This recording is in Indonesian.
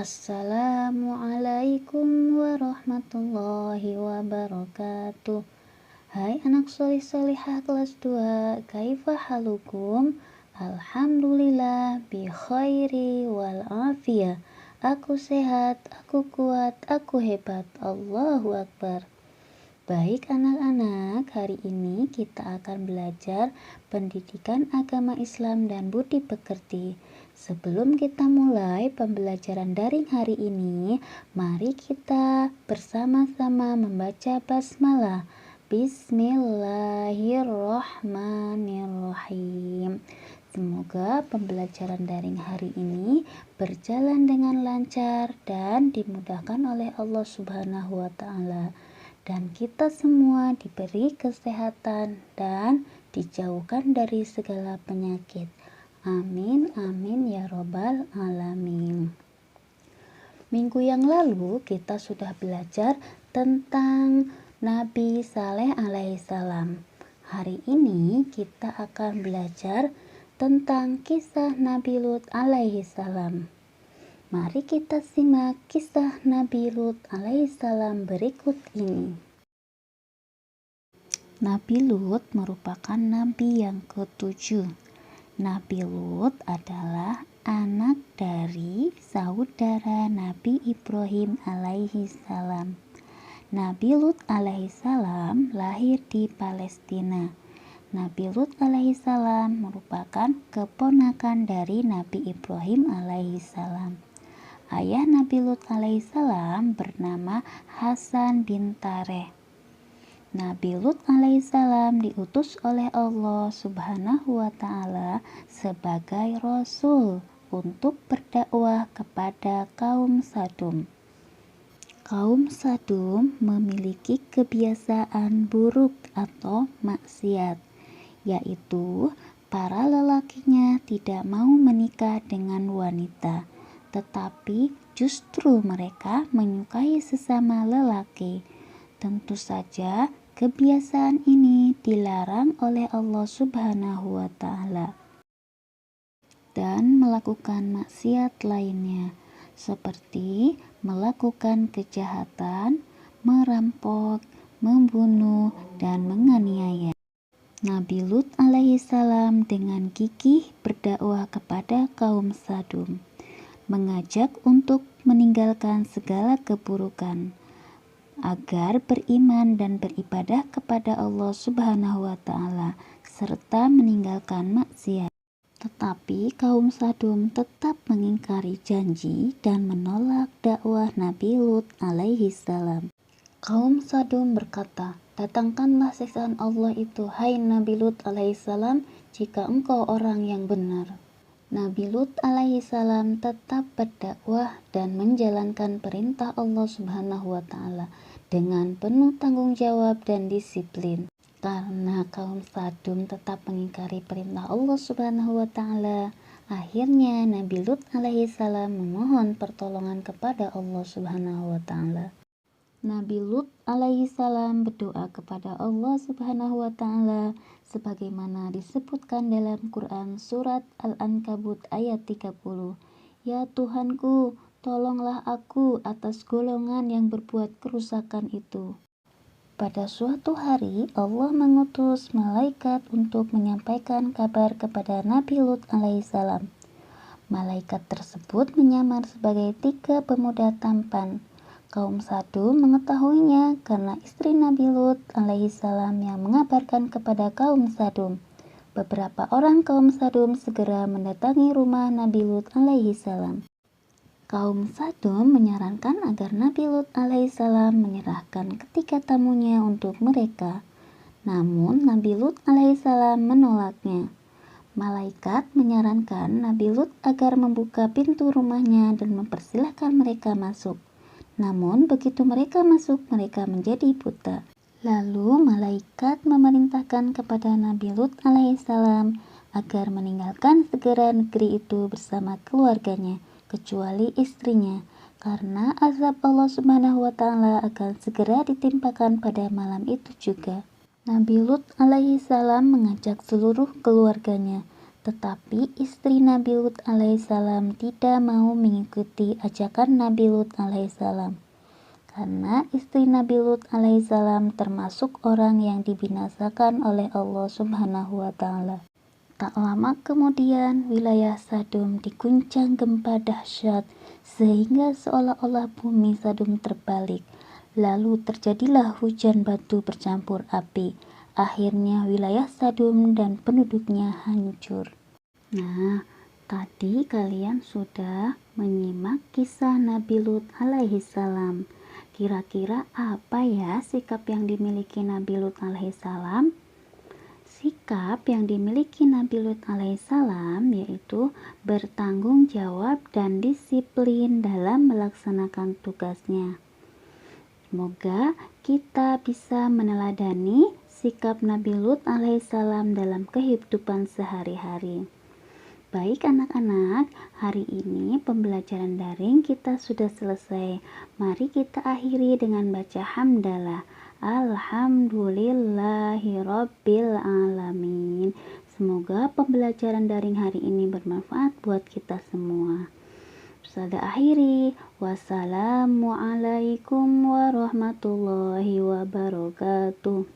Assalamualaikum warahmatullahi wabarakatuh. Hai anak solih solihah kelas 2, kaifa halukum? Alhamdulillah bi khairi wal afiyah. Aku sehat, aku kuat, aku hebat. Allahu Akbar. Baik anak-anak, hari ini kita akan belajar pendidikan agama Islam dan budi pekerti. Sebelum kita mulai pembelajaran daring hari ini, mari kita bersama-sama membaca basmalah. Bismillahirrahmanirrahim. Semoga pembelajaran daring hari ini berjalan dengan lancar dan dimudahkan oleh Allah Subhanahu wa Ta'ala. Dan kita semua diberi kesehatan dan dijauhkan dari segala penyakit. Amin, amin ya robbal alamin. Minggu yang lalu kita sudah belajar tentang Nabi Saleh alaihissalam. Hari ini kita akan belajar tentang kisah Nabi Lut alaihissalam. Mari kita simak kisah Nabi Lut alaihissalam berikut ini. Nabi Lut merupakan nabi yang ke-7. Nabi Lut adalah anak dari saudara Nabi Ibrahim alaihissalam. Nabi Lut alaihissalam lahir di Palestina. Nabi Lut alaihissalam merupakan keponakan dari Nabi Ibrahim alaihissalam. Ayah Nabi Lut alaihissalam bernama Hasan bin Tareh. Nabi Lut alaihissalam diutus oleh Allah Subhanahu wa Ta'ala sebagai rasul untuk berdakwah kepada kaum Sadum. Kaum Sadum memiliki kebiasaan buruk atau maksiat, yaitu para lelakinya tidak mau menikah dengan wanita, tetapi justru mereka menyukai sesama lelaki. Tentu saja kebiasaan ini dilarang oleh Allah Subhanahu wa Ta'ala. Dan melakukan maksiat lainnya seperti melakukan kejahatan, merampok, membunuh, dan menganiaya. Nabi Lut alaihissalam dengan gigih berdakwah kepada kaum Sadum, mengajak untuk meninggalkan segala keburukan, agar beriman dan beribadah kepada Allah Subhanahu wa Ta'ala, serta meninggalkan maksiat. Tetapi kaum Sadum tetap mengingkari janji dan menolak dakwah Nabi Lut alaihissalam. Kaum Sadum berkata, "Datangkanlah siksaan Allah itu, hai Nabi Lut alaihissalam, jika engkau orang yang benar." Nabi Lut alaihissalam tetap berdakwah dan menjalankan perintah Allah Subhanahu wa Ta'ala dengan penuh tanggung jawab dan disiplin. Karena kaum Sadum tetap mengingkari perintah Allah Subhanahu wa Ta'ala, akhirnya Nabi Lut alaihissalam memohon pertolongan kepada Allah Subhanahu wa Ta'ala. Nabi Lut alaihissalam berdoa kepada Allah Subhanahu wa Ta'ala sebagaimana disebutkan dalam Quran surat Al-Ankabut ayat 30. Ya Tuhanku, tolonglah aku atas golongan yang berbuat kerusakan itu. Pada suatu hari Allah mengutus malaikat untuk menyampaikan kabar kepada Nabi Lut alaihissalam. Malaikat tersebut menyamar sebagai 3 pemuda tampan. Kaum Sadum mengetahuinya karena istri Nabi Lut alaihissalam yang mengabarkan kepada kaum Sadum. Beberapa orang kaum Sadum segera mendatangi rumah Nabi Lut alaihissalam. Kaum Sadum menyarankan agar Nabi Lut alaihissalam menyerahkan ketiga tamunya untuk mereka. Namun Nabi Lut alaihissalam menolaknya. Malaikat menyarankan Nabi Lut agar membuka pintu rumahnya dan mempersilahkan mereka masuk. Namun begitu mereka masuk, mereka menjadi buta. Lalu malaikat memerintahkan kepada Nabi Lut alaihissalam agar meninggalkan segera negeri itu bersama keluarganya, kecuali istrinya, karena azab Allah Subhanahu wa Ta'ala akan segera ditimpakan pada malam itu juga. Nabi Lut alaihissalam mengajak seluruh keluarganya, Tetapi istri Nabi Lut alaihissalam tidak mau mengikuti ajakan Nabi Lut alaihissalam. Karena istri Nabi Lut alaihissalam termasuk orang yang dibinasakan oleh Allah Subhanahu wa Ta'ala. Tak lama kemudian wilayah Sadum diguncang gempa dahsyat sehingga seolah-olah bumi Sadum terbalik. Lalu terjadilah hujan batu bercampur api. Akhirnya wilayah Sadum dan penduduknya hancur. Nah, tadi kalian sudah menyimak kisah Nabi Lut alaihissalam. Kira-kira apa ya sikap yang dimiliki Nabi Lut alaihissalam? Sikap yang dimiliki Nabi Lut alaihissalam yaitu bertanggung jawab dan disiplin dalam melaksanakan tugasnya. Semoga kita bisa meneladani sikap Nabi Lut alaihissalam dalam kehidupan sehari-hari. Baik anak-anak, hari ini pembelajaran daring kita sudah selesai. Mari kita akhiri dengan baca hamdalah. Alhamdulillahirabbil alamin. Semoga pembelajaran daring hari ini bermanfaat buat kita semua. Saya akhiri. Wassalamualaikum warahmatullahi wabarakatuh.